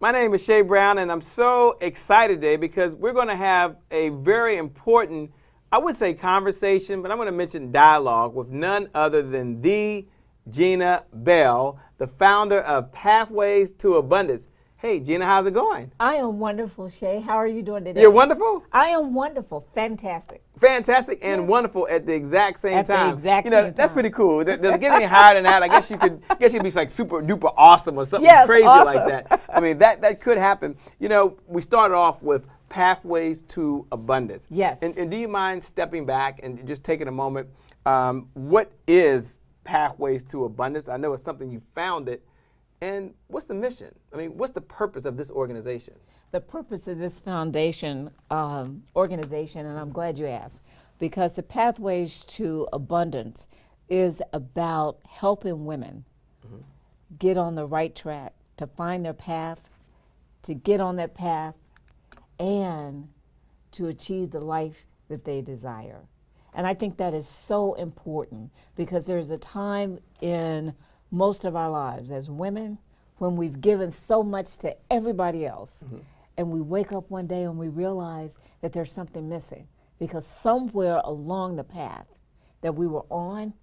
My name is Shay Brown, and I'm so excited today because we're going to have a very important, I would say conversation, but I'm going to mention dialogue with none other than the Gina Bell, the founder of Pathways to Abundance. Hey, Gina, how's it going? I am wonderful, Shay. How are you doing today? You're wonderful? I am wonderful. Fantastic. Fantastic and wonderful at the exact same time. At the exact same time. That's pretty cool. Does it get any higher than that? I guess you could be like super duper awesome or something crazy awesome. like that. I mean, that could happen. You know, we started off with Pathways to Abundance. Yes. And do you mind stepping back and just taking a moment? What is Pathways to Abundance? I know it's something you founded. And what's the mission? I mean, what's the purpose of this organization? The purpose of this foundation organization, and I'm glad you asked, because the Pathways to Abundance is about helping women get on the right track, to find their path, to get on that path, and to achieve the life that they desire. And I think that is so important because there's a time in most of our lives as women when we've given so much to everybody else and we wake up one day and we realize that there's something missing because somewhere along the path that we were on,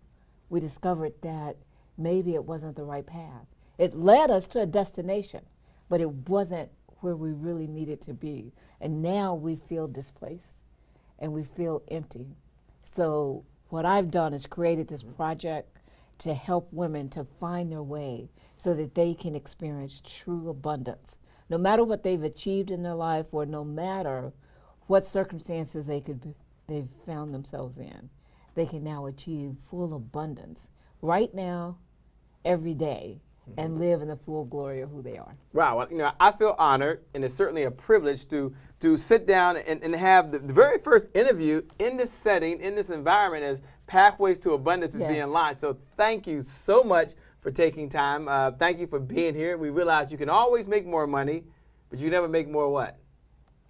we discovered that maybe it wasn't the right path. It led us to a destination, but it wasn't where we really needed to be. And now we feel displaced and we feel empty. So what I've done is created this project to help women to find their way so that they can experience true abundance. No matter what they've achieved in their life or no matter what circumstances they've found themselves in, they can now achieve full abundance right now, every day, and live in the full glory of who they are. Wow, well, you know, I feel honored, and it's certainly a privilege to sit down and have the very first interview in this setting, in this environment, as Pathways to Abundance is being launched. So thank you so much for taking time. Thank you for being here. We realize you can always make more money, but you never make more what?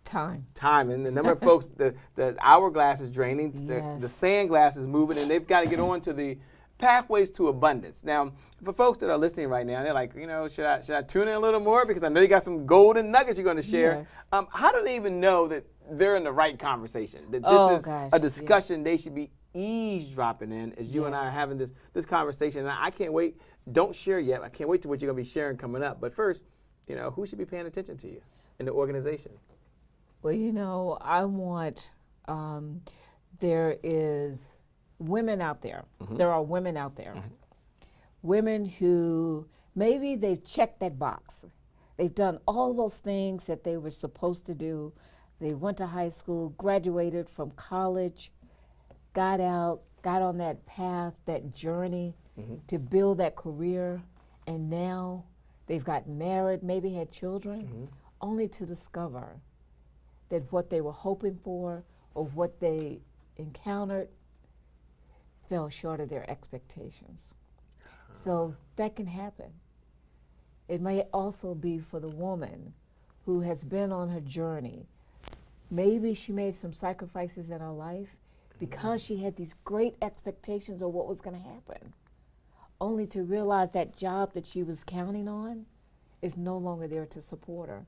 Time. Time. And the number of folks, the hourglass is draining, the sand glass is moving, and they've got to get on to the Pathways to Abundance. Now, for folks that are listening right now, they're like, you know, should I tune in a little more? Because I know you got some golden nuggets you're going to share. Yes. How do they even know that they're in the right conversation? That this is a discussion they should be eavesdropping in as you and I are having this conversation. And I can't wait. Don't share yet. I can't wait to what you're going to be sharing coming up. But first, you know, who should be paying attention to you in the organization? Well, you know, I want, there is women out there. There are women out there. Women who maybe they've checked that box. They've done all those things that they were supposed to do. They went to high school, graduated from college, got out, got on that path, that journey to build that career, and now they've gotten married, maybe had children, only to discover that what they were hoping for or what they encountered fell short of their expectations. So that can happen. It may also be for the woman who has been on her journey. Maybe she made some sacrifices in her life because she had these great expectations of what was going to happen, only to realize that job that she was counting on is no longer there to support her.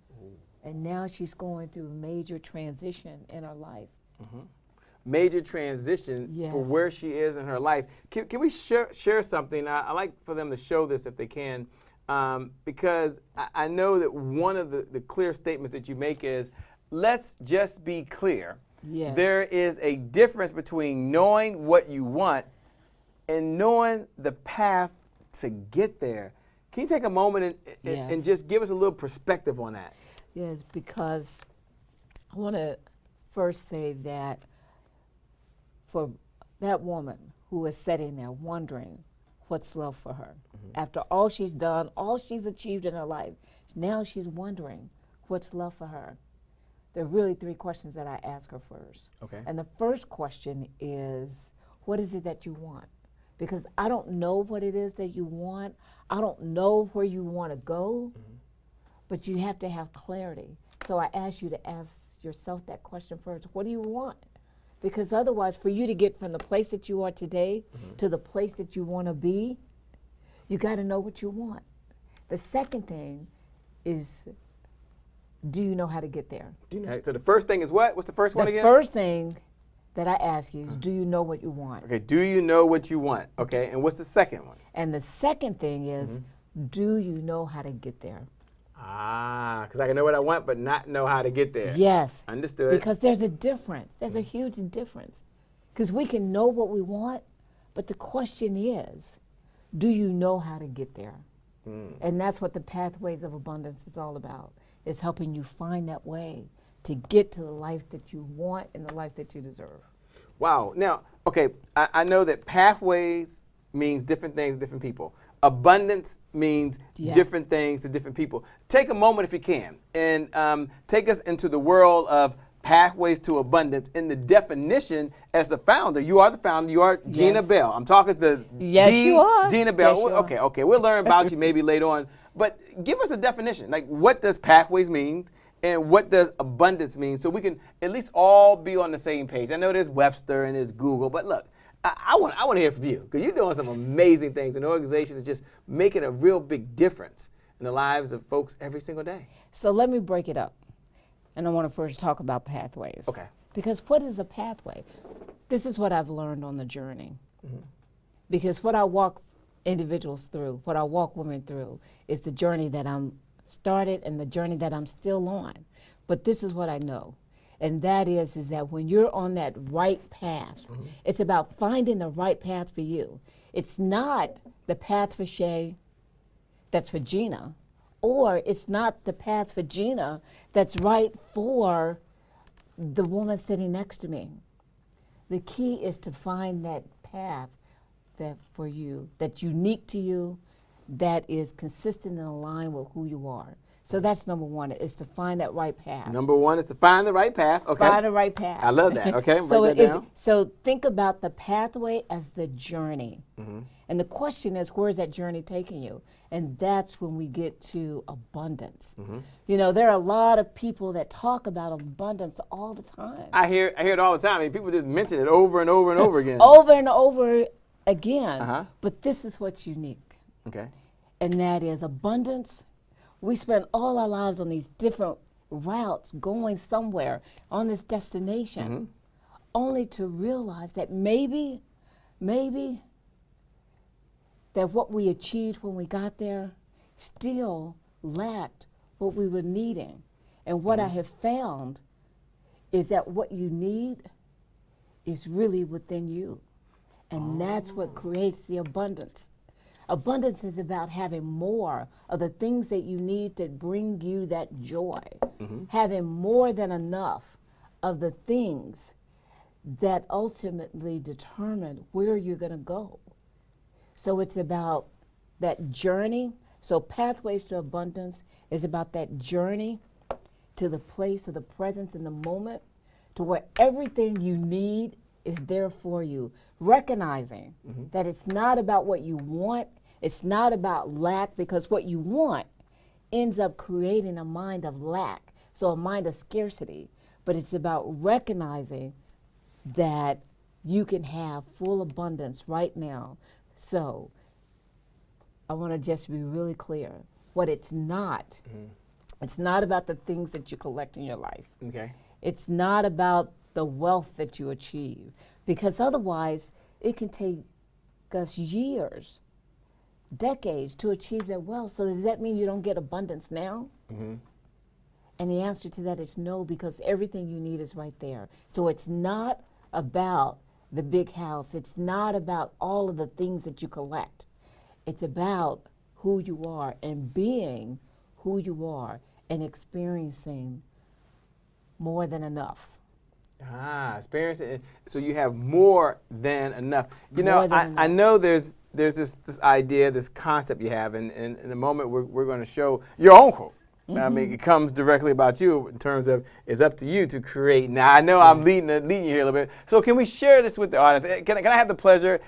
And now she's going through a major transition in her life. Major transition for where she is in her life. Can we share something? I like for them to show this if they can, because I know that one of the clear statements that you make is, let's just be clear. There is a difference between knowing what you want and knowing the path to get there. Can you take a moment and just give us a little perspective on that? Yes, because I want to first say that for that woman who is sitting there wondering what's left for her, after all she's done, all she's achieved in her life, now she's wondering what's left for her. There are really three questions that I ask her first. And the first question is, what is it that you want? Because I don't know what it is that you want. I don't know where you want to go, but you have to have clarity. So I ask you to ask yourself that question first. What do you want? Because otherwise, for you to get from the place that you are today to the place that you want to be, you got to know what you want. The second thing is do you know how to get there? So the first thing is what? What's the first one again? The first thing that I ask you is, do you know what you want? Okay, do you know what you want? Okay, and what's the second one? And the second thing is, do you know how to get there? Because I can know what I want, but not know how to get there. Yes. Understood. Because there's a difference. There's a huge difference. Because we can know what we want, but the question is, do you know how to get there? And that's what the Pathways of Abundance is all about. It's helping you find that way to get to the life that you want and the life that you deserve. Wow. Now, okay, I know that pathways means different things to different people. Abundance means different things to different people. Take a moment if you can and take us into the world of Pathways to Abundance in the definition as the founder. You are the founder. You are Gina Bell. I'm talking to you are. Gina Bell. Yes, you are. Okay. We'll learn about you maybe later on. But give us a definition. Like, what does Pathways mean? And what does abundance mean? So we can at least all be on the same page. I know there's Webster and there's Google, but look, I want to hear from you because you're doing some amazing things. And the organization is just making a real big difference in the lives of folks every single day. So let me break it up. And I want to first talk about pathways. Okay. Because what is a pathway? This is what I've learned on the journey. Because what I walk individuals through, what I walk women through, is the journey that I'm started and the journey that I'm still on. But this is what I know. And that is that when you're on that right path, it's about finding the right path for you. It's not the path for Shay that's for Gina, or it's not the path for Gina that's right for the woman sitting next to me. The key is to find that path that for you, that's unique to you, that is consistent and aligned with who you are. So that's number one, is to find that right path. Number one is to find the right path. Okay. Find the right path. I love that. Okay, So break that down. So think about the pathway as the journey. And the question is, where is that journey taking you? And that's when we get to abundance. You know, there are a lot of people that talk about abundance all the time. I hear it all the time. I mean, people just mention it over and over and over again. Over and over again. But this is what's unique. Okay. And that is abundance. We spend all our lives on these different routes going somewhere on this destination, only to realize that maybe that what we achieved when we got there still lacked what we were needing. And what I have found is that what you need is really within you. And that's what creates the abundance. Abundance is about having more of the things that you need that bring you that joy. Having more than enough of the things that ultimately determine where you're going to go. So it's about that journey. So Pathways to Abundance is about that journey to the place of the presence in the moment, to where everything you need is there for you. Recognizing that it's not about what you want, it's not about lack, because what you want ends up creating a mind of lack, so a mind of scarcity. But it's about recognizing that you can have full abundance right now. So I want to just be really clear. What it's not about the things that you collect in your life. Okay. It's not about the wealth that you achieve, because otherwise it can take us years, decades to achieve that wealth. So does that mean you don't get abundance now? And the answer to that is no, because everything you need is right there. So it's not about the big house. It's not about all of the things that you collect. It's about who you are and being who you are and experiencing more than enough. Experiencing. So you have more than enough. You know, More than I know there's this idea, this concept you have, and in a moment we're going to show your own quote. I mean, it comes directly about you in terms of it's up to you to create. Now, I know I'm leading you here a little bit. So can we share this with the audience? Can I have the pleasure?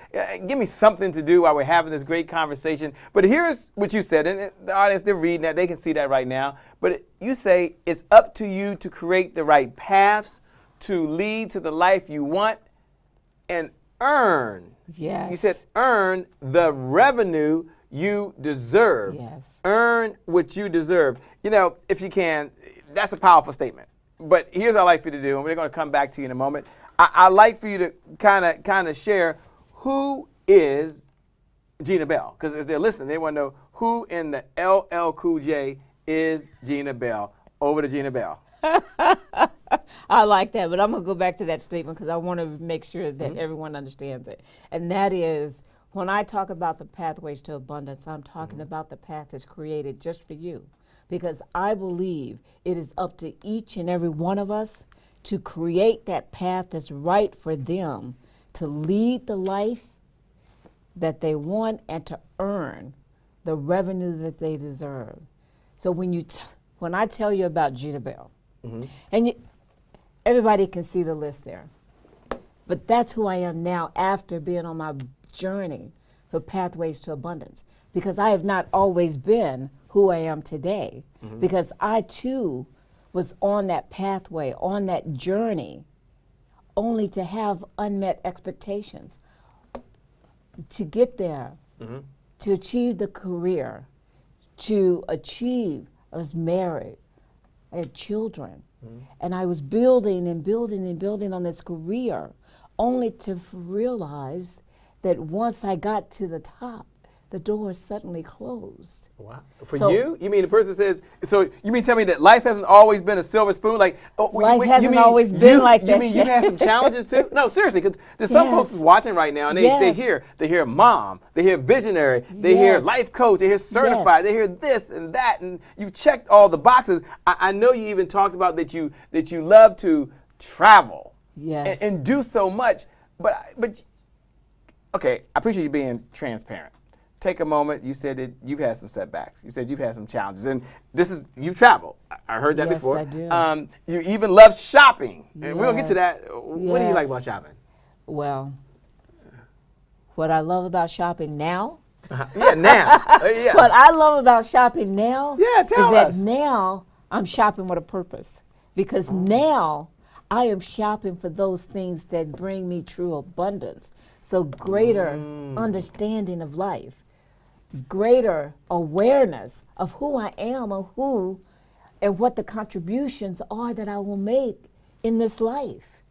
Give me something to do while we're having this great conversation. But here's what you said, and the audience, they're reading that. They can see that right now. But you say it's up to you to create the right paths to lead to the life you want and earn. Yes. You said earn the revenue you deserve. Yes. Earn what you deserve. You know, if you can, that's a powerful statement. But here's what I'd like for you to do, and we're going to come back to you in a moment. I'd like for you to kind of share who is Gina Bell, because as they're listening, they want to know who in the LL Cool J is Gina Bell. Over to Gina Bell. I like that, but I'm going to go back to that statement because I want to make sure that everyone understands it. And that is, when I talk about the pathways to abundance, I'm talking about the path that's created just for you. Because I believe it is up to each and every one of us to create that path that's right for them, to lead the life that they want and to earn the revenue that they deserve. So when I tell you about Gina Bell, and everybody can see the list there, but that's who I am now after being on my journey for Pathways to Abundance, because I have not always been who I am today, because I too was on that pathway, on that journey, only to have unmet expectations. To get there, to achieve the career, to achieve, I was married, I had children, and I was building and building and building on this career, only to realize that once I got to the top, the door suddenly closed. Wow. For you? You mean the person says, so you mean tell me that life hasn't always been a silver spoon? Like, life hasn't always been like that. You mean you've had some challenges too? No, seriously, because there's some folks who's watching right now and they hear mom, they hear visionary, they hear life coach, they hear certified, they hear this and that, and you've checked all the boxes. I know you even talked about that you love to travel and do so much, but okay, I appreciate you being transparent. Take a moment. You said that you've had some setbacks. You said you've had some challenges, and you've traveled. I heard that before. Yes, I do. You even love shopping, and we're gonna get to that. What do you like about shopping? Well, what I love about shopping now. Yeah, now. What I love about shopping now. Yeah, tell us. Is that now I'm shopping with a purpose, because now I am shopping for those things that bring me true abundance. So greater understanding of life, greater awareness of who I am and what the contributions are that I will make in this life.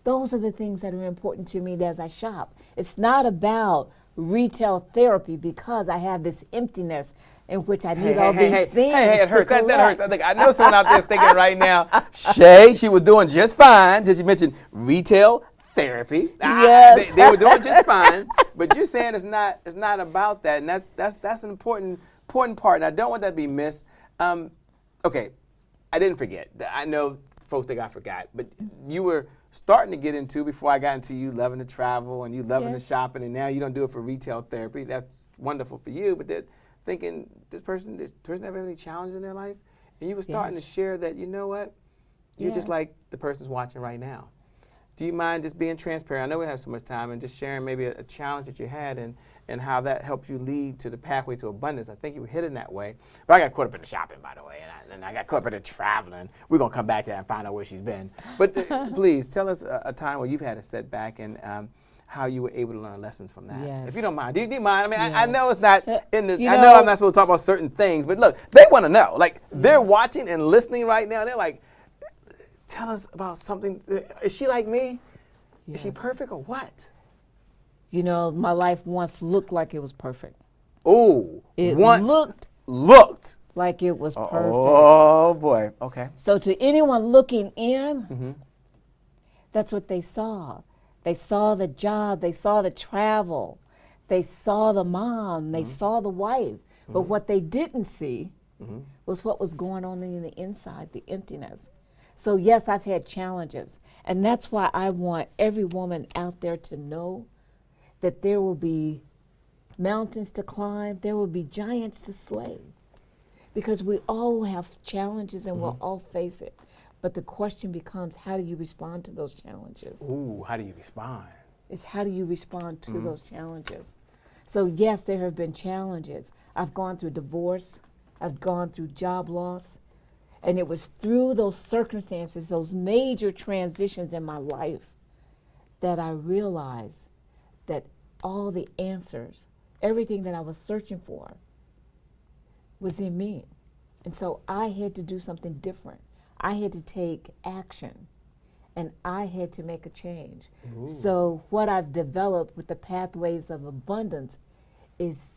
Those are the things that are important to me as I shop. It's not about retail therapy because I have this emptiness in which I need all these things. Hey, it hurts. That hurts. I know someone out there is thinking right now, Shay, she was doing just fine. Just you mentioned retail therapy. Yes. They were doing just fine. But you're saying it's not about that, and that's an important part. And I don't want that to be missed. Okay, I didn't forget. I know folks think I forgot, but you were starting to get into, before I got into you loving to travel and you loving to shopping, and now you don't do it for retail therapy. That's wonderful for you, but they're thinking this person have any challenges in their life, and you were starting to share that, you know what, you're just like the person's watching right now. Do you mind just being transparent? I know we have so much time, and just sharing maybe a challenge that you had and how that helped you lead to the pathway to abundance. I think you were headed that way. But I got caught up in the shopping, by the way, and I got caught up in the traveling. We're going to come back to that and find out where she's been. But please, tell us a time where you've had a setback and how you were able to learn lessons from that. Yes. If you don't mind. Do you mind? I mean, I know it's not in the, I know I'm not supposed to talk about certain things, but look, they want to know. Like, they're watching and listening right now. They're like, tell us about something. Is she like me? Is she perfect or what? You know, my life once looked like it was perfect. Oh, it once looked like it was perfect. Oh boy, okay. So to anyone looking in, that's what they saw. They saw the job, they saw the travel, they saw the mom, they saw the wife. But what they didn't see was what was going on in the inside, the emptiness. So yes, I've had challenges, and that's why I want every woman out there to know that there will be mountains to climb, there will be giants to slay, because we all have challenges and we'll all face it. But the question becomes, how do you respond to those challenges? Ooh, how do you respond? It's how do you respond to those challenges? So yes, there have been challenges. I've gone through divorce, I've gone through job loss, and it was through those circumstances, those major transitions in my life, that I realized that all the answers, everything that I was searching for, was in me. And so I had to do something different. I had to take action, and I had to make a change. Ooh. So what I've developed with the Pathways of Abundance is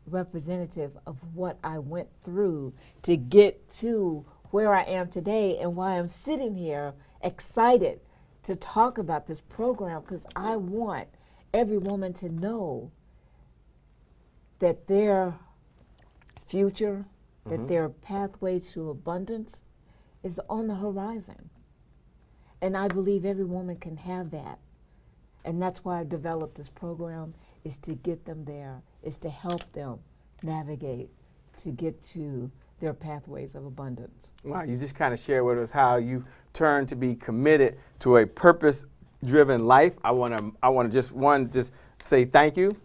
representative of what I went through to get to where I am today, and why I'm sitting here excited to talk about this program, because I want every woman to know that their future, that their pathway to abundance is on the horizon. And I believe every woman can have that. And that's why I developed this program, is to get them there, is to help them navigate to get to their pathways of abundance. Wow, you just kind of shared with us how you turned to be committed to a purpose-driven life. I want to just say thank you.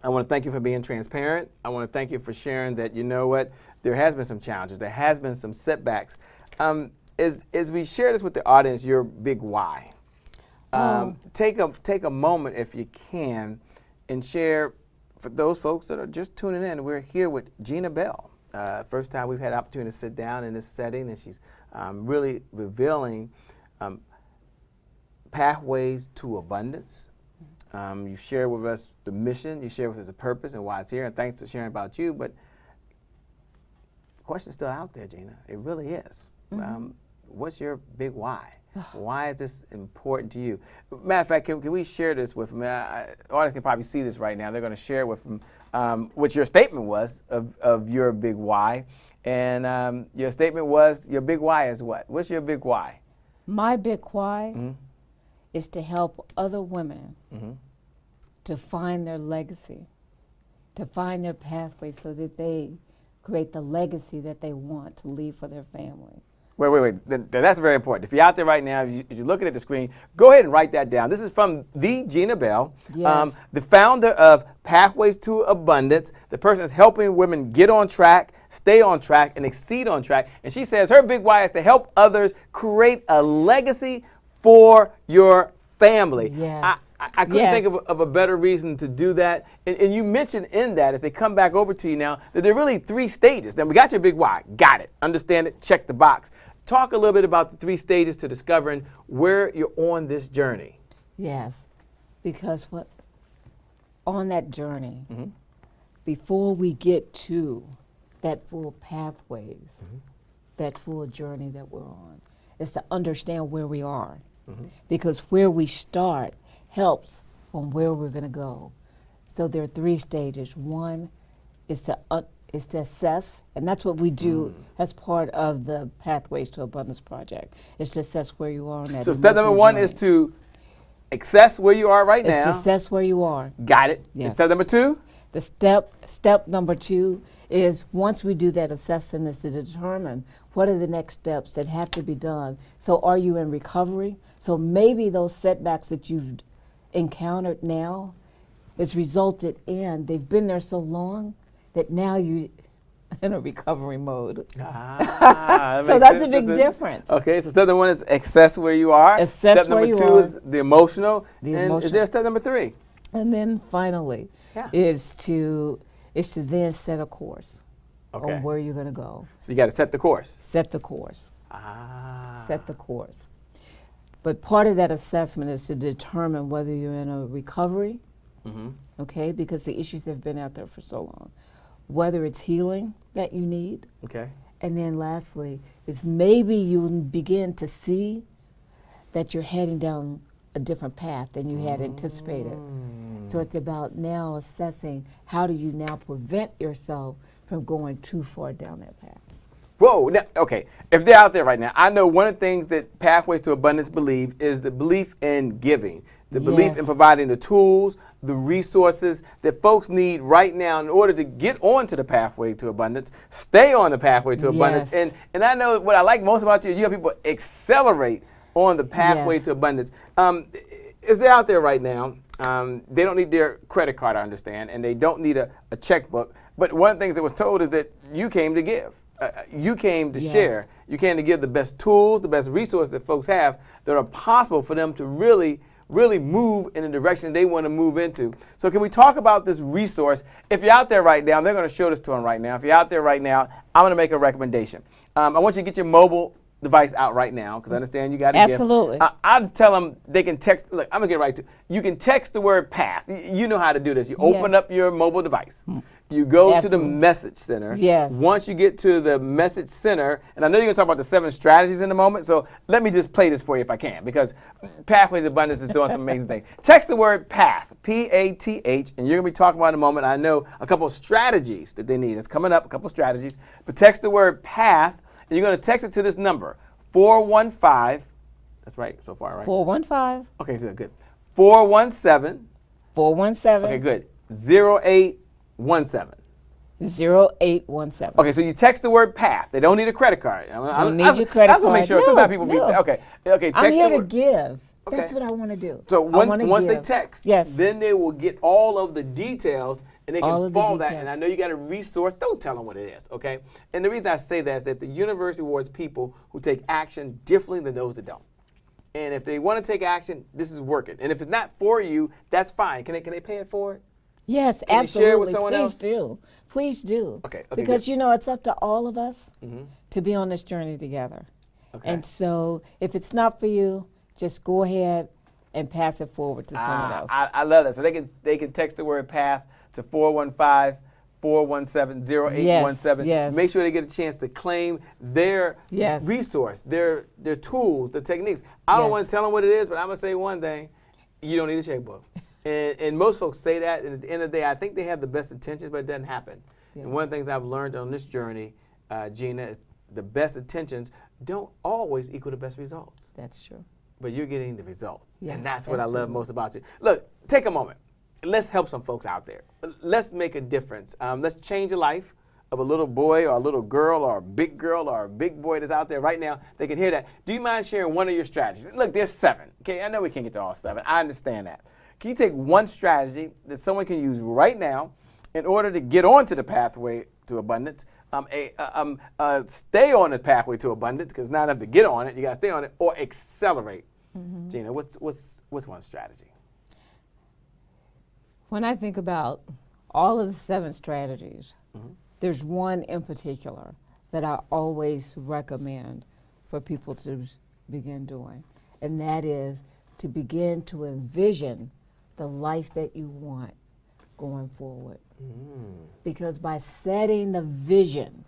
I want to thank you for being transparent. I want to thank you for sharing that, you know what, there has been some challenges, there has been some setbacks. As we share this with the audience, your big why. Take a moment, if you can, and share, for those folks that are just tuning in, we're here with Gina Bell. First time we've had the opportunity to sit down in this setting, and she's really revealing pathways to abundance. You share with us the mission, you share with us the purpose and why it's here, and thanks for sharing about you. But the question's still out there, Gina. It really is. What's your big why? Why is this important to you? Matter of fact, can we share this with them? Audience can probably see this right now. They're going to share with them what your statement was of your big why. And your statement was, your big why is what? What's your big why? My big why is to help other women to find their legacy, to find their pathway, so that they create the legacy that they want to leave for their family. Wait. Then that's very important. If you're out there right now, if you're looking at the screen, go ahead and write that down. This is from the Gina Bell, the founder of Pathways to Abundance, the person that's helping women get on track, stay on track, and exceed on track. And she says her big why is to help others create a legacy for your family. Yes. I couldn't think of a better reason to do that. And you mentioned in that, as they come back over to you now, that there are really 3 stages. Now, we got your big why. Got it. Understand it. Check the box. Talk a little bit about the 3 stages to discovering where you're on this journey. Yes, because on that journey, before we get to that full pathways, that full journey that we're on, is to understand where we are. Because where we start helps on where we're going to go. So there are 3 stages. One is to assess, and that's what we do as part of the Pathways to Abundance project, is to assess where you are on that. So step number 1 is to assess where you are right now. It's to assess where you are. Got it. Yes. And step number 2? The step number 2 is, once we do that assessment, is to determine what are the next steps that have to be done. So are you in recovery? So maybe those setbacks that you've encountered now has resulted in, they've been there so long that now you're in a recovery mode. So that's a big difference. Okay, so step number 1 is assess where you are. Assess step where number you 2 are. is the emotional. The and emotional. Is there step number 3? And then finally is to then set a course on where you're going to go. So you got to set the course. Set the course. Set the course. But part of that assessment is to determine whether you're in a recovery, okay, because the issues have been out there for so long, whether it's healing that you need, and then lastly, if maybe you begin to see that you're heading down a different path than you had anticipated. So it's about now assessing, how do you now prevent yourself from going too far down that path. Whoa, now, okay, if they're out there right now, I know one of the things that Pathways to Abundance believe is the belief in giving, the belief in providing the tools, the resources that folks need right now in order to get onto the pathway to abundance, stay on the pathway to abundance. And I know what I like most about you have people accelerate on the pathway to abundance. Is they're out there right now, they don't need their credit card, I understand, and they don't need a checkbook. But one of the things that was told is that you came to give. You came to share. You came to give the best tools, the best resources that folks have that are possible for them to really really move in the direction they want to move into. So can we talk about this resource? If you're out there right now, they're going to show this to them right now. If you're out there right now, I'm going to make a recommendation. I want you to get your mobile device out right now, because I understand you got to Absolutely. I'd tell them they can text. Look, I'm going to get right to it. You can text the word PATH. You know how to do this. You open up your mobile device. You go to the message center. Yes. Once you get to the message center, and I know you're going to talk about the 7 strategies in a moment, so let me just play this for you if I can, because Pathways to Abundance is doing some amazing things. Text the word PATH, P-A-T-H, and you're going to be talking about in a moment, I know, a couple of strategies that they need. It's coming up, a couple of strategies. But text the word PATH, and you're going to text it to this number, 415. That's right so far, right? 415. Okay, good. 417. 417. Okay, good. 0817. 0817. Okay, so you text the word PATH. They don't need a credit card. Don't need your credit That's what card. make sure. No, Sometimes people no. okay. Text I'm here the to word. give. Okay. That's what I want to do. So once they give. text, Yes. then they will get all of the details, and they All can of the follow that. details. And I know you got a resource. Don't tell them what it is, okay? And the reason I say that is that the university rewards people who take action differently than those that don't. And if they want to take action, this is working. And if it's not for you, that's fine. Can they pay it forward? Yes, Can you absolutely. share it with someone Please else? do. Please do. Okay, Because good. you know it's up to all of us to be on this journey together. Okay. And so if it's not for you, just go ahead and pass it forward to someone else. I love that. So they can text the word PATH to 415-417-0817. Yes. Make sure they get a chance to claim their Yes. resource, their tools, the techniques. I don't Yes. want to tell them what it is, but I'm going to say one thing. You don't need a checkbook. And most folks say that, and at the end of the day, I think they have the best intentions, but it doesn't happen. Yes. And one of the things I've learned on this journey, Gina, is the best intentions don't always equal the best results. That's true. But you're getting the results. Yes, and that's what I love absolutely. most about you. Look, take a moment. Let's help some folks out there. Let's make a difference. Let's change the life of a little boy or a little girl or a big girl or a big boy that's out there right now. They can hear that. Do you mind sharing one of your strategies? Look, there's 7. Okay, I know we can't get to all 7. I understand that. Can you take one strategy that someone can use right now in order to get onto the pathway to abundance? Stay on the pathway to abundance, because not enough to get on it, you got to stay on it, or accelerate. Gina, what's one strategy? When I think about all of the 7 strategies, there's one in particular that I always recommend for people to begin doing, and that is to begin to envision the life that you want going forward. Because by setting the vision,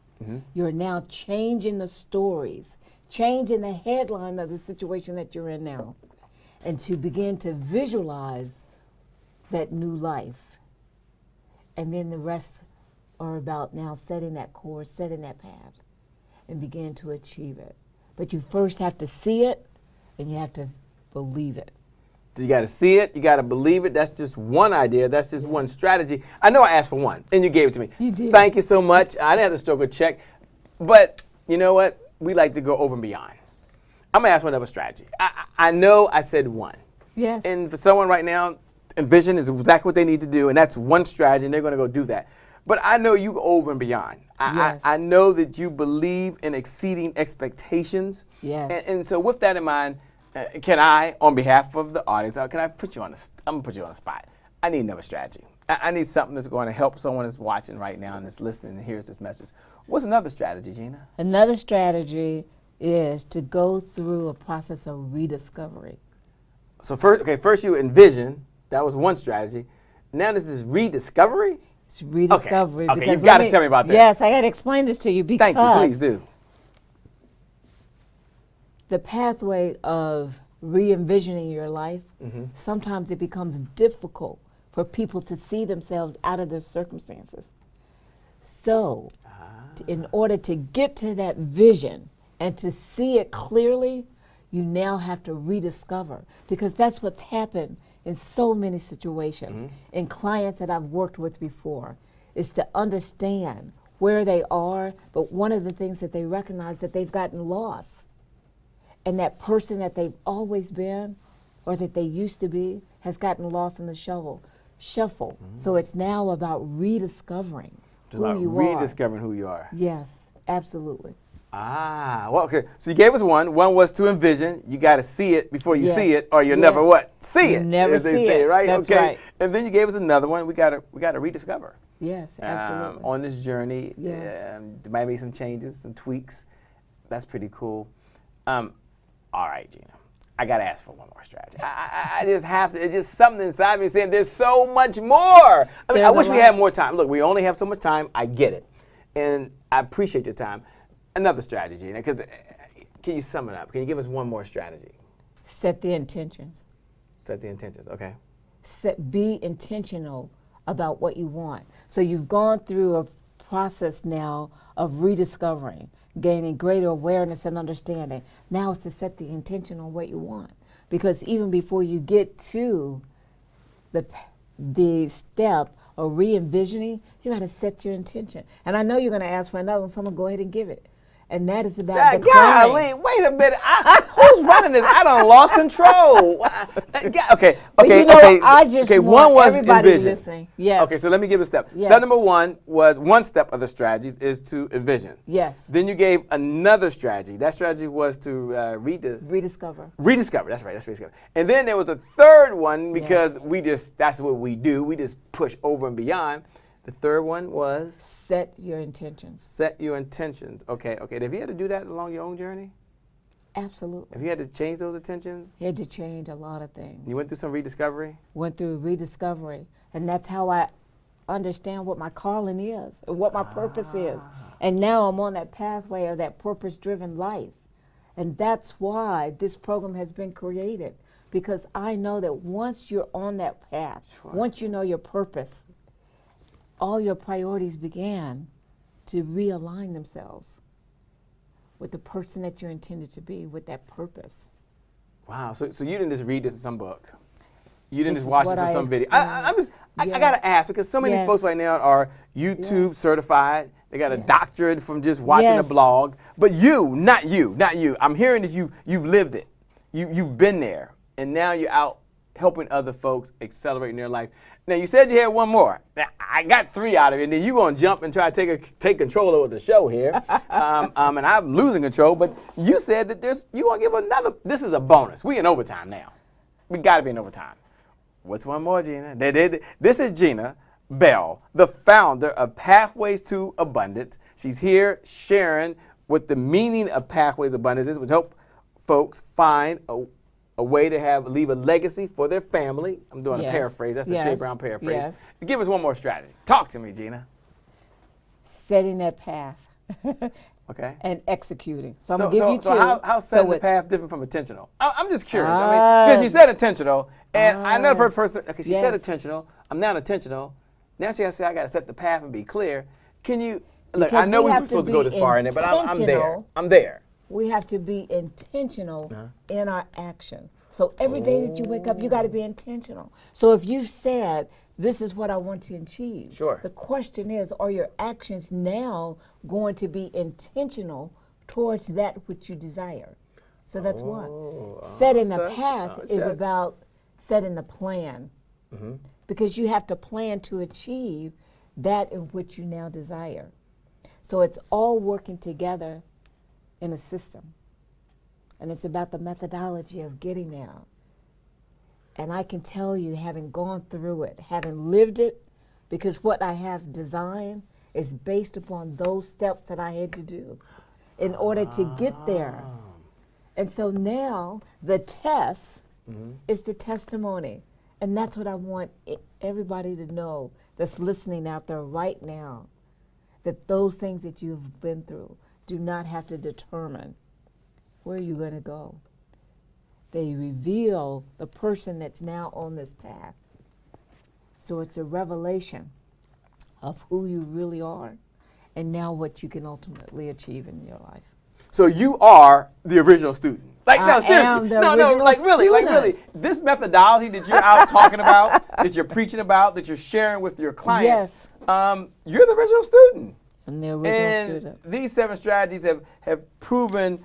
you're now changing the stories, changing the headline of the situation that you're in now, and to begin to visualize that new life. And then the rest are about now setting that course, setting that path, and begin to achieve it. But you first have to see it, and you have to believe it. So you got to see it, you got to believe it. That's just one idea. That's just one strategy. I know I asked for one, and you gave it to me. You did. Thank you so much. I didn't have to stroke a check. But you know what? We like to go over and beyond. I'm going to ask for another strategy. I know I said one. Yes. And for someone right now, envision is exactly what they need to do, and that's one strategy, and they're going to go do that. But I know you go over and beyond. Yes. I know that you believe in exceeding expectations. Yes. And so with that in mind, can I, on behalf of the audience, can I put you on I'm going to put you on the spot. I need another strategy. I need something that's going to help someone that's watching right now and that's listening and hears this message. What's another strategy, Gina? Another strategy is to go through a process of rediscovery. So first you envision. That was one strategy. Now this is rediscovery? It's rediscovery. Okay, because you've got to tell me about this. Yes, I got to explain this to you because Thank you, please do. the pathway of re-envisioning your life, sometimes it becomes difficult for people to see themselves out of their circumstances. So, in order to get to that vision and to see it clearly, you now have to rediscover, because that's what's happened in so many situations. In clients that I've worked with before, is to understand where they are, but one of the things that they recognize that they've gotten lost. And that person that they've always been or that they used to be has gotten lost in the shuffle. So it's now about rediscovering It's who about you are. rediscovering who you are. Yes, absolutely. Well, okay. So you gave us one. One was to envision. You got to see it before you Yes. see it, or you'll Yes. never what? See it. Never as they see say, it. right? That's okay. right. And then you gave us another one. We got to rediscover. Yes, absolutely. On this journey. Yes. There might be some changes, some tweaks. That's pretty cool. All right, Gina. I got to ask for one more strategy. I just have to. It's just something inside me saying there's so much more. I mean, I wish we had more time. Look, we only have so much time. I get it. And I appreciate your time. Another strategy, Gina, because can you sum it up? Can you give us one more strategy? Set the intentions. Set the intentions, okay. Be intentional about what you want. So you've gone through a process now of rediscovering, gaining greater awareness and understanding. Now it's to set the intention on what you want. Because even before you get to the step of re-envisioning, you got to set your intention. And I know you're going to ask for another one, so I'm going to go ahead and give it. And that is about the golly, wait a minute. Who's running this? I done lost control. Okay. You know, okay. I just want one was everybody envision. listening. Yes. Okay, so let me give a step. Yes. Step number one was one step of the strategies is to envision. Yes. Then you gave another strategy. That strategy was to rediscover. Rediscover. That's right. That's rediscover. And then there was a third one because that's what we do. We just push over and beyond. The third one was? Set your intentions. Set your intentions. Okay. Have you had to do that along your own journey? Absolutely. Have you had to change those intentions? You had to change a lot of things. You went through some rediscovery? Went through rediscovery. And that's how I understand what my calling is, and what my purpose is. And now I'm on that pathway of that purpose-driven life. And that's why this program has been created. Because I know that once you're on that path, once you know your purpose, all your priorities began to realign themselves with the person that you're intended to be, with that purpose. Wow. So you didn't just read this in some book. You didn't just watch this in some video. I got to ask, because so many folks right now are YouTube certified. They got a doctorate from just watching a blog. But not you. I'm hearing that you've lived it. You've been there. And now you're out helping other folks accelerate in their life. Now, you said you had one more. Now, I got 3 out of it, and then you're going to jump and try to take control over the show here. And I'm losing control, but you said that you're going to give another. This is a bonus. We in overtime now. We got to be in overtime. What's one more, Gina? This is Gina Bell, the founder of Pathways to Abundance. She's here sharing what the meaning of Pathways to Abundance is, which help folks find a way to leave a legacy for their family. I'm doing a paraphrase. That's a Shea Brown paraphrase. Yes. Give us one more strategy. Talk to me, Gina. Setting that path. Okay. And executing. So I'm going to give you two. So how's setting the path different from intentional? I'm just curious. Because you said intentional, and I know the first person, okay, she said intentional. I'm not intentional. Now she has to say, I got to set the path and be clear. Can you, look, I know we were supposed to go this far in it, but I'm there. I'm there. We have to be intentional in our action. So every day that you wake up, you got to be intentional. So if you've said, this is what I want to achieve, the question is, are your actions now going to be intentional towards that which you desire? So that's one. Setting the path is about setting the plan. Because you have to plan to achieve that in which you now desire. So it's all working together in a system. And it's about the methodology of getting there. And I can tell you, having gone through it, having lived it, because what I have designed is based upon those steps that I had to do in order to get there. And so now the test is the testimony. And that's what I want everybody to know that's listening out there right now, that those things that you've been through do not have to determine where you're going to go. They reveal the person that's now on this path. So it's a revelation of who you really are and now what you can ultimately achieve in your life. So you are the original student. Like, no, seriously. Like really. This methodology that you're out talking about, that you're preaching about, that you're sharing with your clients, you're the original student. I'm the original student. These 7 strategies have proven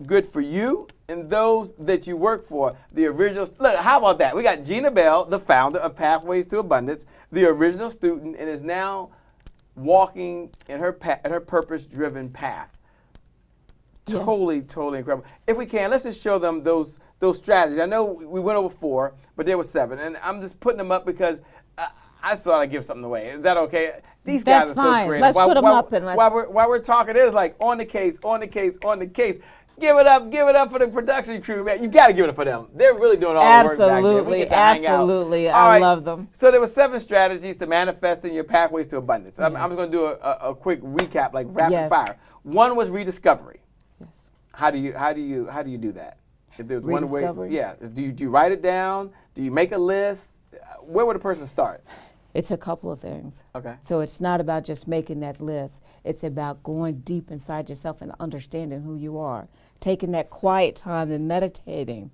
good for you and those that you work for. The original, look, how about that? We got Gina Bell, the founder of Pathways to Abundance, the original student, and is now walking in her purpose-driven path. Totally, totally incredible. If we can, let's just show them those strategies. I know we went over 4, but there were 7, and I'm just putting them up because I thought I'd give something away. Is that okay? These guys That's are fine. so creative. Let's put them up and let's. While we're talking, there's like on the case, on the case, on the case. Give it up for the production crew, man. You got to give it up for them. They're really doing all the work back there. We get to hang out. Absolutely, All I right. love them. So there were 7 strategies to manifesting your pathways to abundance. I'm just going to do a quick recap, like rapid fire. 1 was rediscovery. Yes. How do you do that? If there's one way, Rediscovery? yeah. Do you write it down? Do you make a list? Where would a person start? It's a couple of things. Okay. So it's not about just making that list. It's about going deep inside yourself and understanding who you are. Taking that quiet time and meditating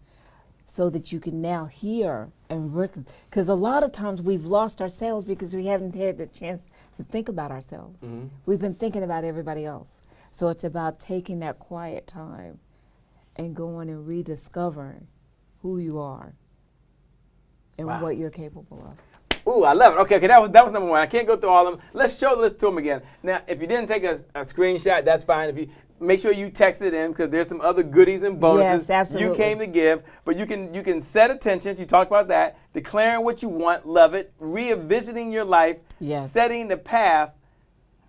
so that you can now hear and because a lot of times we've lost ourselves because we haven't had the chance to think about ourselves. Mm-hmm. We've been thinking about everybody else. So it's about taking that quiet time and going and rediscovering who you are and what you're capable of. Ooh, I love it. Okay, that was number 1. I can't go through all of them. Let's show the list to them again. Now, if you didn't take a screenshot, that's fine. If you make sure you text it in because there's some other goodies and bonuses Yes, absolutely. you came to give. But you can set attention. You talked about that. Declaring what you want, love it. Revisiting your life. Yes. Setting the path.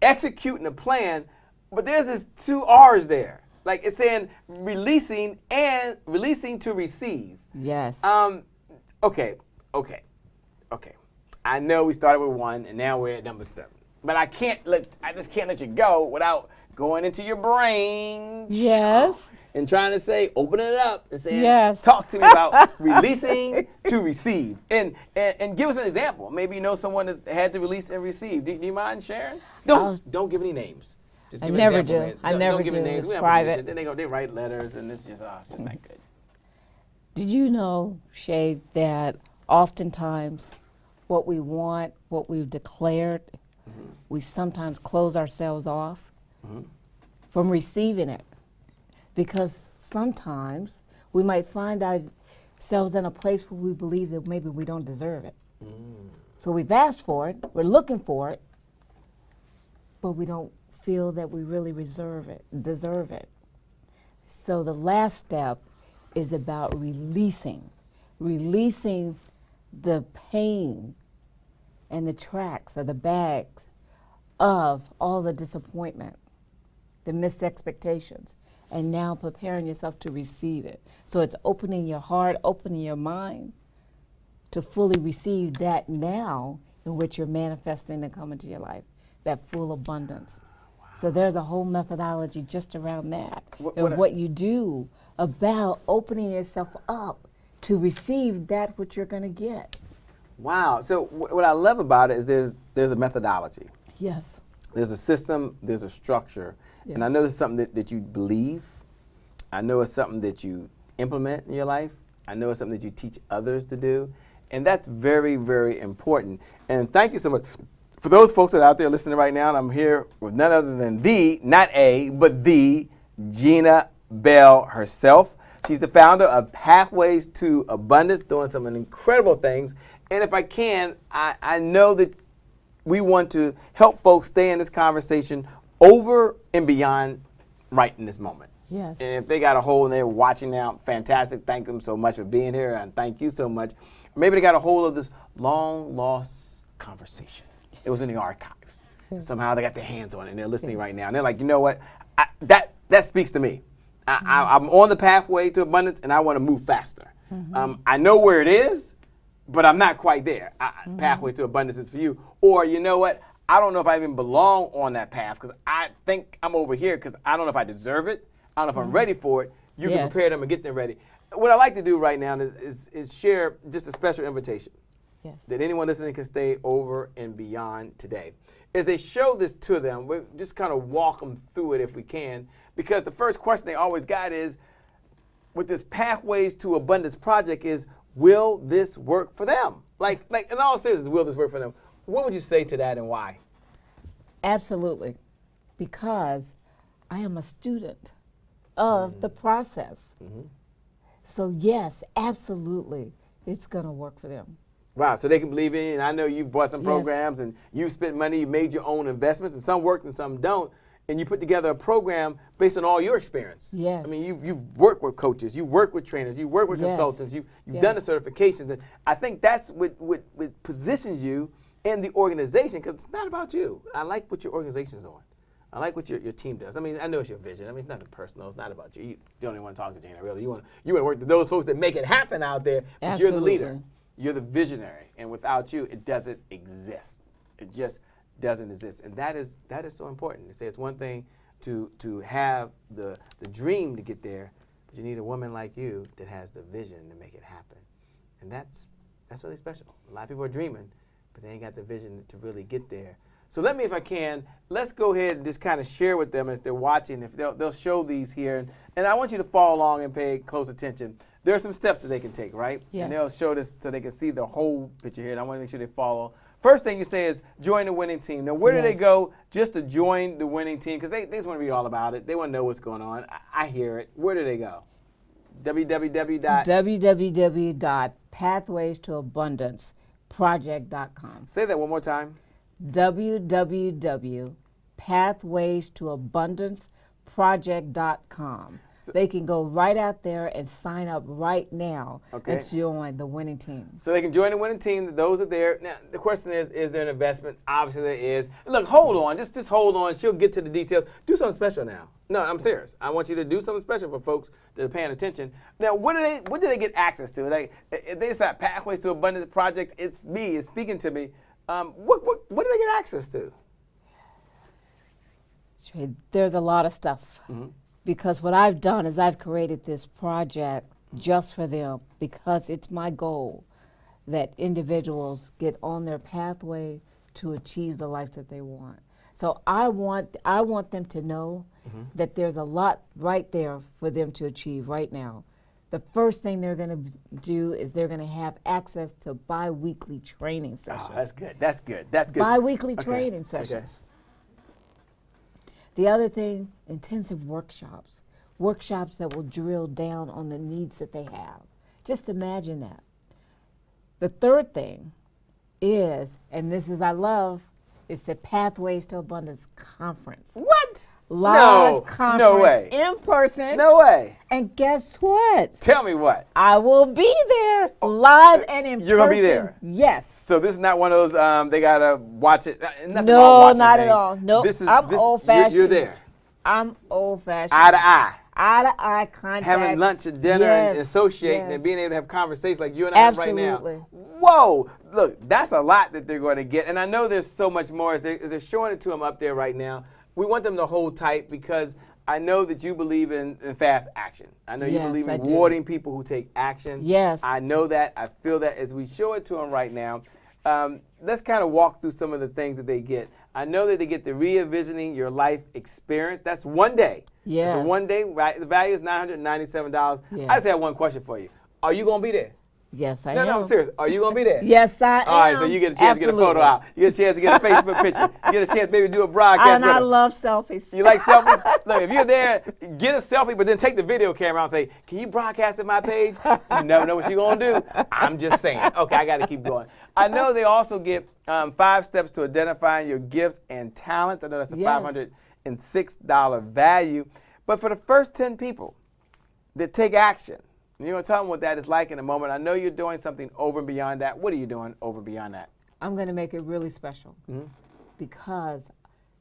Executing the plan. But there's this 2 R's there. Like it's saying releasing to receive. Yes. Okay. I know we started with 1 and now we're at number 7. But I just can't let you go without going into your brain. Yes. And trying to say, open it up and saying, Yes. talk to me about releasing to receive. And give us an example. Maybe you know someone that had to release and receive. Do you mind sharing? Don't give any names. Just give I never example, do. man. I never don't give do. any names. It's We don't private. have permission. Then they write letters and it's just not good. Did you know, Shay, that oftentimes what we want, what we've declared, we sometimes close ourselves off from receiving it? Because sometimes we might find ourselves in a place where we believe that maybe we don't deserve it. So we've asked for it, we're looking for it, but we don't feel that we really deserve it. So the last step is about releasing the pain and the tracks or the bags of all the disappointment, the missed expectations, and now preparing yourself to receive it. So it's opening your heart, opening your mind to fully receive that now in which you're manifesting and come into your life, that full abundance. So there's a whole methodology just around that what you do about opening yourself up to receive that which you're going to get. Wow. So what I love about it is there's a methodology. Yes. There's a system, there's a structure. Yes. And I know this is something that you believe. I know it's something that you implement in your life. I know it's something that you teach others to do. And that's very, very important. And thank you so much. For those folks that are out there listening right now, and I'm here with none other than not the Gina Bell herself. She's the founder of Pathways to Abundance, doing some incredible things. And if I can, I know that we want to help folks stay in this conversation over and beyond right in this moment. Yes. And if they got a hold and they're watching now, fantastic. Thank them so much for being here, and thank you so much. Maybe they got a hold of this long-lost conversation. It was in the archives. Somehow they got their hands on it, and they're listening right now. And they're like, you know what? That speaks to me. I'm on the pathway to abundance, and I want to move faster. I know where it is, but I'm not quite there. Pathway to abundance is for you. Or you know what? I don't know if I even belong on that path because I think I'm over here because I don't know if I deserve it. I don't know if I'm ready for it. You can prepare them and get them ready. What I like to do right now is share just a special invitation that anyone listening can stay over and beyond today. As they show this to them, we just kind of walk them through it if we can, because the first question they always got is, with this Pathways to Abundance project is, will this work for them? Like in all seriousness, will this work for them? What would you say to that and why? Absolutely, because I am a student of the process. So yes, absolutely, it's gonna work for them. Wow, so they can believe in it. And I know you've bought some programs and you've spent money, you made your own investments, and some worked and some don't. and you put together a program based on all your experience. Yes. I mean, you've worked with coaches, you work with trainers, you work with Yes. consultants, you've Yes. done the certifications, and I think that's what positions you in the organization, because it's not about you. I like what your organization's on. I like what your team does. I mean, I know it's your vision. I mean, it's nothing personal. It's not about you. You don't even want to talk to Jana, really. You want to work with those folks that make it happen out there, but Absolutely. you're the leader. You're the visionary, and without you, it doesn't exist. It just doesn't exist, and that is so important. They say it's one thing to have the dream to get there, but you need a woman like you that has the vision to make it happen, and that's really special. A lot of people are dreaming, but they ain't got the vision to really get there. So let me, if I can, let's go ahead and just kind of share with them as they're watching. If they'll show these here, and I want you to follow along and pay close attention. There are some steps that they can take, right? Yes. And they'll show this so they can see the whole picture here, and I want to make sure they follow. First thing you say is join the winning team. Now, where do they Yes. go go just to join the winning team? Because they just want to read all about it. They want to know what's going on. I hear it. Where do they go? www.pathwaystoabundanceproject.com. Say that one more time. www.pathwaystoabundanceproject.com. They can go right out there and sign up right now and join the winning team. So they can join the winning team. Those are there. Now, the question is there an investment? Obviously there is. Look, hold on. Just hold on. She'll get to the details. Do something special now. No, I'm serious. I want you to do something special for folks that are paying attention. Now, what do they get access to? If they decide Pathways to Abundance Project, it's me. It's speaking to me. What do they get access to? There's a lot of stuff. Mm-hmm. Because what I've done is I've created this project just for them, because it's my goal that individuals get on their pathway to achieve the life that they want. So I want them to know that there's a lot right there for them to achieve right now. The first thing they're going to do is they're going to have access to bi-weekly training sessions. Oh, that's good. That's good. That's good. Bi-weekly training sessions. The other thing, intensive workshops that will drill down on the needs that they have. Just imagine that. The third thing is, and this is I love, is the Pathways to Abundance Conference. What? Live conference. No way. In person. No way. And guess what? Tell me what. I will be there, live and in person. You're going to be there? Yes. So this is not one of those, they got to watch it. No, not at all. No, I'm old-fashioned. You're there. I'm old-fashioned. Eye to eye. Eye-to-eye contact. Having lunch and dinner and associating and being able to have conversations like you and I have right now. Whoa. Look, that's a lot that they're going to get. And I know there's so much more as they're showing it to them up there right now. We want them to hold tight because I know that you believe in fast action. I know you believe in rewarding people who take action. Yes. I know that. I feel that as we show it to them right now. Let's kind of walk through some of the things that they get. I know that they get the Revisiting Your Life experience. That's one day. Yes. It's a one day, right? The value is $997. Yes. I just have one question for you. Are you going to be there? Yes, I am. No, I'm serious. Are you going to be there? Yes, I am. All right, so you get a chance to get a photo out. You get a chance to get a Facebook picture. You get a chance maybe to do a broadcast. And I love selfies. You like selfies? Look, if you're there, get a selfie, but then take the video camera out and say, can you broadcast at my page? You never know what you're going to do. I'm just saying. Okay, I got to keep going. I know they also get 5 steps to identifying your gifts and talents. I know that's a $506 value. But for the first 10 people that take action, you're going to tell them what that is like in a moment. I know you're doing something over and beyond that. What are you doing over and beyond that? I'm going to make it really special because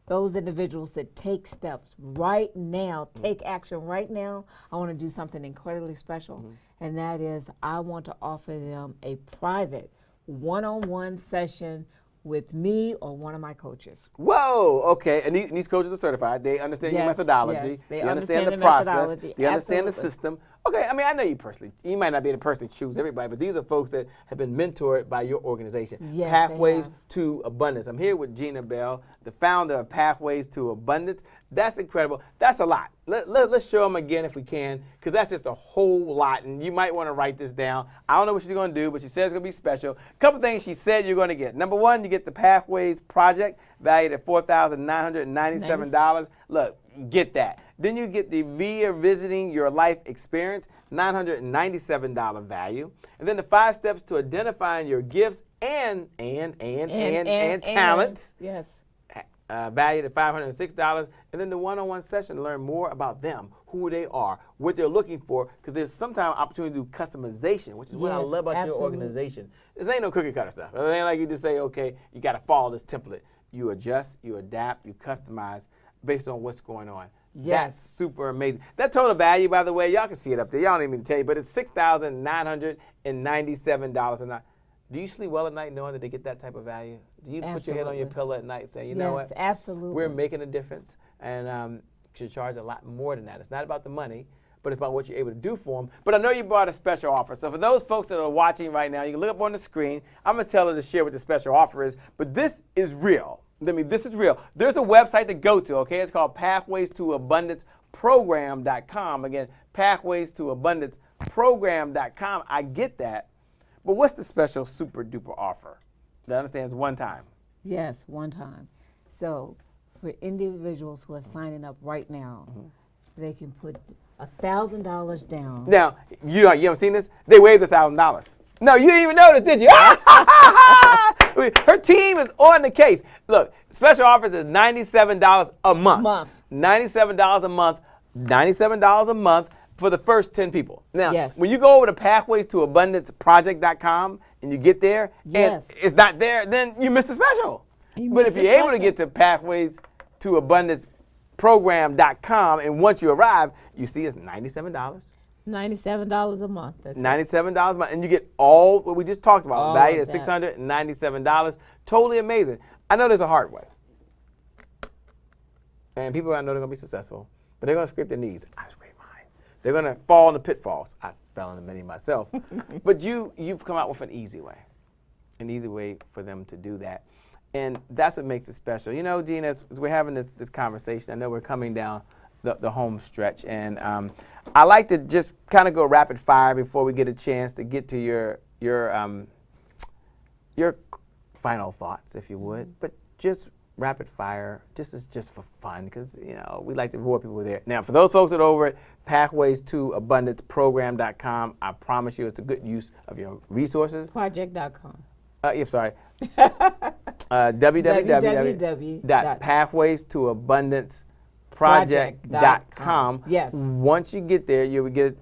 those individuals that take steps right now, take action right now, I want to do something incredibly special. And that is I want to offer them a private one-on-one session with me or one of my coaches. Whoa, okay. And these coaches are certified. They understand your methodology. Yes, they understand the process. They understand the system. Okay, I mean, I know you personally. You might not be the person to choose everybody, but these are folks that have been mentored by your organization. Yes, Pathways to Abundance. I'm here with Gina Bell, the founder of Pathways to Abundance. That's incredible. That's a lot. Let's show them again if we can, because that's just a whole lot, and you might want to write this down. I don't know what she's going to do, but she said it's going to be special. A couple things she said you're going to get. Number one, you get the Pathways Project, valued at $4,997. Look, get that. Then you get the Revisiting Your Life experience, $997 value. And then the 5 steps to identifying your gifts and talents. Yes. valued at $506, and then the one-on-one session to learn more about them, who they are, what they're looking for, because there's sometimes opportunity to do customization, which is what I love about your organization. This ain't no cookie cutter stuff. It ain't like you just say, okay, you got to follow this template. You adjust, you adapt, you customize based on what's going on. Yes. That's super amazing. That total value, by the way, y'all can see it up there. Y'all don't even need to tell you, but it's $6,997 a night. Do you sleep well at night knowing that they get that type of value? Do you put your head on your pillow at night and say, you know what? Yes, absolutely. We're making a difference, and should charge a lot more than that. It's not about the money, but it's about what you're able to do for them. But I know you brought a special offer. So for those folks that are watching right now, you can look up on the screen. I'm going to tell her to share what the special offer is, but this is real. I mean, this is real. There's a website to go to, okay? It's called pathwaystoabundanceprogram.com. Again, pathwaystoabundanceprogram.com. I get that. But what's the special super duper offer? I understand it's one time. Yes, one time. So for individuals who are signing up right now, they can put $1,000 down. Now, you haven't seen this? They waived $1,000. No, you didn't even notice, did you? Her team is on the case. Look, special offers is $97 a month. $97 a month. $97 a month for the first 10 people. Now, when you go over to pathwaystoabundanceproject.com and you get there and it's not there, then you missed the special. But if you're able to get to pathwaystoabundanceprogram.com and once you arrive, you see it's $97. $97 a month. That's $97 a month, and you get all what we just talked about, valued at $697. Totally amazing. I know there's a hard way. And people I know they're going to be successful, but they're going to scrape their knees. I scrape mine. They're going to fall into pitfalls. I fell into many myself. But you've come out with an easy way for them to do that. And that's what makes it special. You know, Gina, as we're having this conversation, I know we're coming down the home stretch, and I like to just kind of go rapid fire before we get a chance to get to your final thoughts, if you would. But just rapid fire, just for fun, because we like to reward people there. Now, for those folks that are over at pathwaystoabundanceprogram.com, I promise you it's a good use of your resources. Project.com. Sorry. www.pathwaystoabundanceproject.com. Yes. Once you get there, you will get an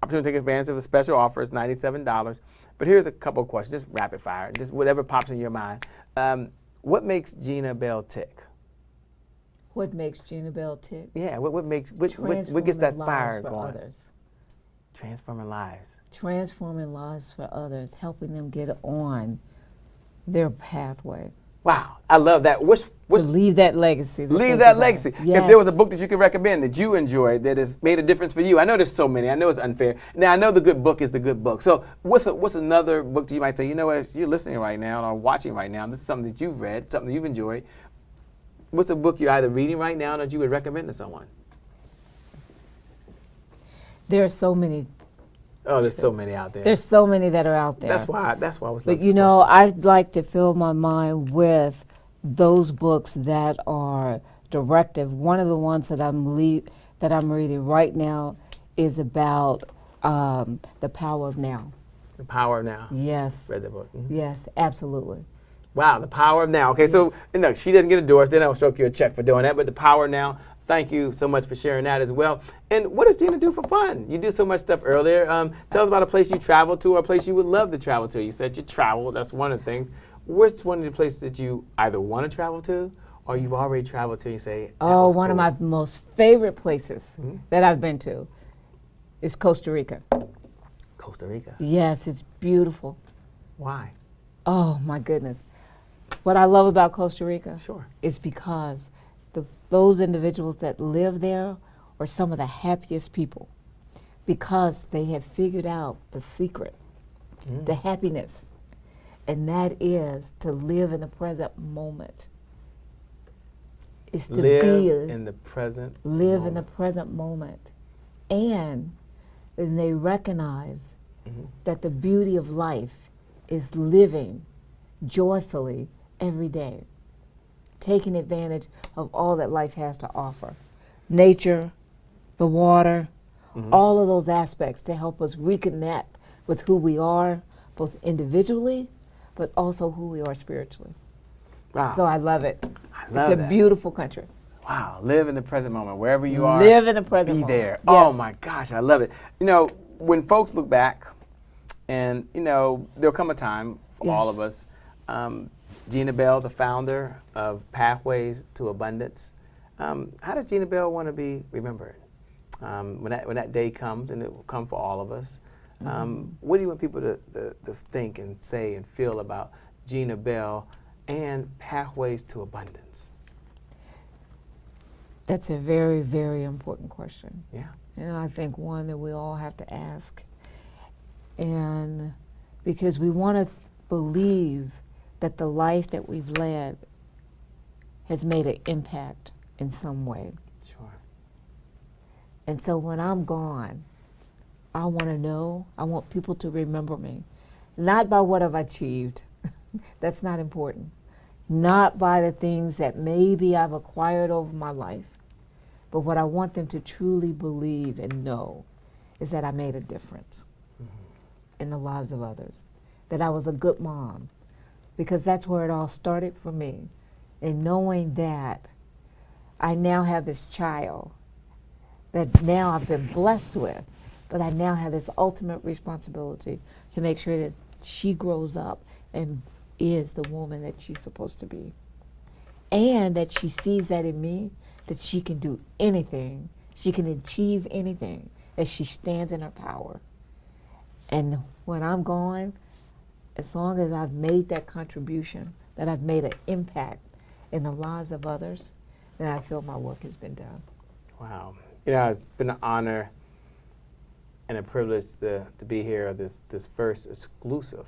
opportunity to take advantage of a special offer. It's $97. But here's a couple of questions, just rapid fire, just whatever pops in your mind. What makes Gina Bell tick? What makes Gina Bell tick? Yeah, what gets that fire going? Others. Transforming lives. Transforming lives for others, helping them get on their pathway. Wow, I love that. To leave that legacy. Leave that legacy. Yes. If there was a book that you could recommend that you enjoyed that has made a difference for you, I know there's so many. I know it's unfair. Now, I know the good book is the good book. So what's another book that you might say, you know what, if you're listening right now or watching right now, this is something that you've read, something that you've enjoyed. What's a book you're either reading right now or that you would recommend to someone? There are so many. Oh, there's so many out there. There's so many that are out there. That's why I was. But I'd like to fill my mind with those books that are directive. One of the ones that I'm reading right now is about the power of now. The power of now. Yes. Read the book. Mm-hmm. Yes, absolutely. Wow, the power of now. Okay, so she doesn't get endorsed. Then I'll stroke you a check for doing that. But the power of now. Thank you so much for sharing that as well. And what does Gina do for fun? You do so much stuff earlier. Tell us about a place you travel to or a place you would love to travel to. You said you travel. That's one of the things. Where's one of the places that you either want to travel to or you've already traveled to and you say, one of my most favorite places that I've been to is Costa Rica. Costa Rica? Yes, it's beautiful. Why? Oh, my goodness. What I love about Costa Rica is because those individuals that live there are some of the happiest people because they have figured out the secret to happiness, and that is to live in the present moment. It's to live in the present moment. In the present moment. And they recognize that the beauty of life is living joyfully every day, taking advantage of all that life has to offer. Nature, the water, all of those aspects to help us reconnect with who we are, both individually, but also who we are spiritually. Wow. So I love it. I It's a beautiful country. Wow, live in the present moment. Wherever you are, live in the present be moment. there. Yes. Oh my gosh, I love it. You know, when folks look back, and you know, there'll come a time for all of us. Gina Bell, the founder of Pathways to Abundance. How does Gina Bell want to be remembered? When that day comes, and it will come for all of us. What do you want people to think and say and feel about Gina Bell and Pathways to Abundance? That's a very, very important question. Yeah. And I think one that we all have to ask. And because we want to believe that the life that we've led has made an impact in some way. Sure. And so when I'm gone, I want to know, I want people to remember me, not by what I've achieved. That's not important. Not by the things that maybe I've acquired over my life, but what I want them to truly believe and know is that I made a difference in the lives of others, that I was a good mom, because that's where it all started for me. And knowing that I now have this child that now I've been blessed with, but I now have this ultimate responsibility to make sure that she grows up and is the woman that she's supposed to be. And that she sees that in me, that she can do anything, she can achieve anything, that she stands in her power. And when I'm gone, as long as I've made that contribution, that I've made an impact in the lives of others, then I feel my work has been done. Wow. You know, it's been an honor and a privilege to be here, this first exclusive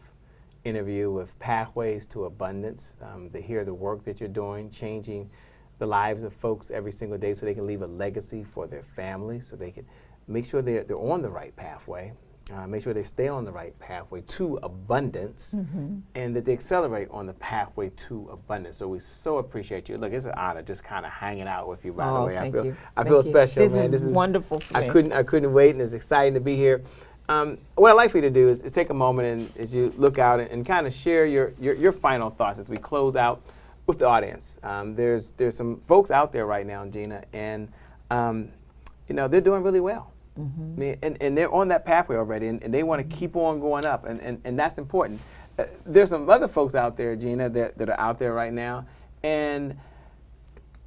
interview with Pathways to Abundance, to hear the work that you're doing, changing the lives of folks every single day so they can leave a legacy for their families, so they can make sure they're on the right pathway, make sure they stay on the right pathway to abundance, and that they accelerate on the pathway to abundance. So we so appreciate you. Look, it's an honor just kind of hanging out with you, by the way. Thank you. I feel special, man. This is wonderful for me. I couldn't wait, and it's exciting to be here. What I'd like for you to do is take a moment and as you look out and kind of share your final thoughts as we close out with the audience. There's some folks out there right now, Gina, and you know, they're doing really well. I mean, and they're on that pathway already, and they want to keep on going up, and that's important. There's some other folks out there, Gina, that are out there right now, and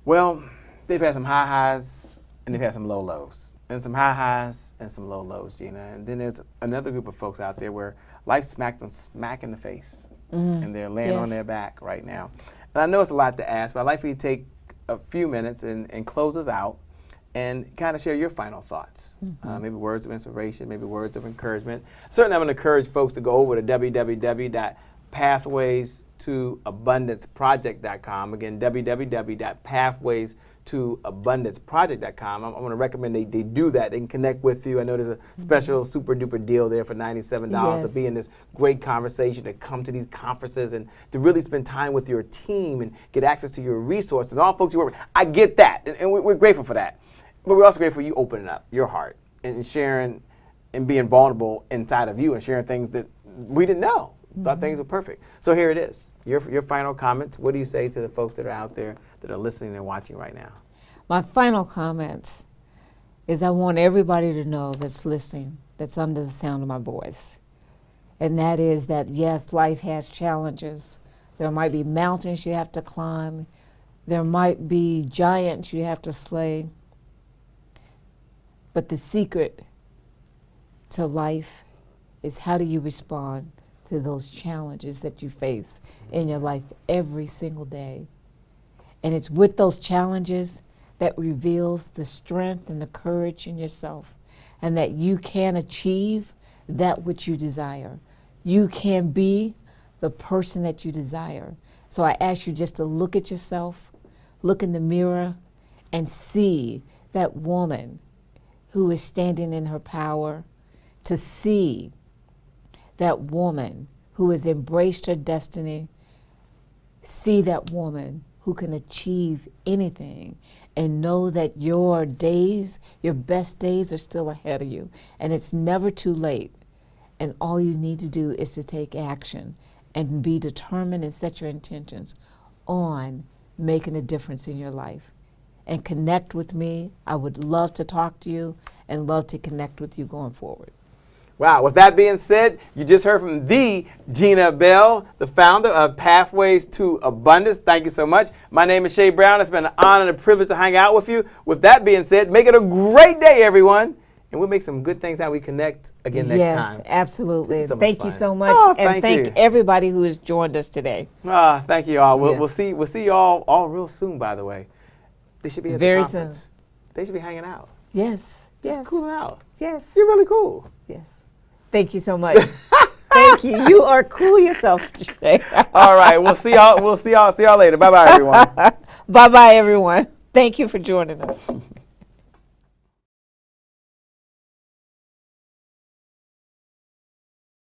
well, they've had some high highs and they've had some low lows. And some high highs and some low lows, Gina. And then there's another group of folks out there where life smacked them smack in the face, and they're laying on their back right now. And I know it's a lot to ask, but I'd like for you to take a few minutes and close us out and kind of share your final thoughts. Maybe words of inspiration, maybe words of encouragement. Certainly I'm going to encourage folks to go over to www.pathwaystoabundanceproject.com. Again, www.pathwaystoabundanceproject.com. I'm going to recommend they do that. They can connect with you. I know there's a special super duper deal there for $97 to be in this great conversation, to come to these conferences and to really spend time with your team and get access to your resources and all folks you work with. I get that, and we're grateful for that. But we're also grateful for you opening up your heart and sharing and being vulnerable inside of you and sharing things that we didn't know. Thought things were perfect. So here it is. Your final comments. What do you say to the folks that are out there that are listening and watching right now? My final comments is I want everybody to know that's listening, that's under the sound of my voice. And that is that, yes, life has challenges. There might be mountains you have to climb. There might be giants you have to slay. But the secret to life is how do you respond to those challenges that you face in your life every single day. And it's with those challenges that reveals the strength and the courage in yourself, and that you can achieve that which you desire. You can be the person that you desire. So I ask you just to look at yourself, look in the mirror, and see that woman who is standing in her power, to see that woman who has embraced her destiny, see that woman who can achieve anything, and know that your days, your best days are still ahead of you, and it's never too late. And all you need to do is to take action and be determined and set your intentions on making a difference in your life. And connect with me. I would love to talk to you and love to connect with you going forward. Wow. With that being said, you just heard from the Gina Bell, the founder of Pathways to Abundance. Thank you so much. My name is Shay Brown. It's been an honor and a privilege to hang out with you. With that being said, make it a great day, everyone. And we'll make some good things how we connect again next time. Yes, absolutely. So thank fun. you so much. Oh, and thank you. everybody who has joined us today. Thank you all. Yes. We'll see you all real soon, by the way. They should be at Very the conference. soon. They should be hanging out. Yes. Just Yes. cooling out. Yes. You're really cool. Yes. Thank you so much. Thank you. You are cool yourself, Shay. All right. We'll see y'all later. Bye bye, everyone. Bye bye, everyone. Thank you for joining us.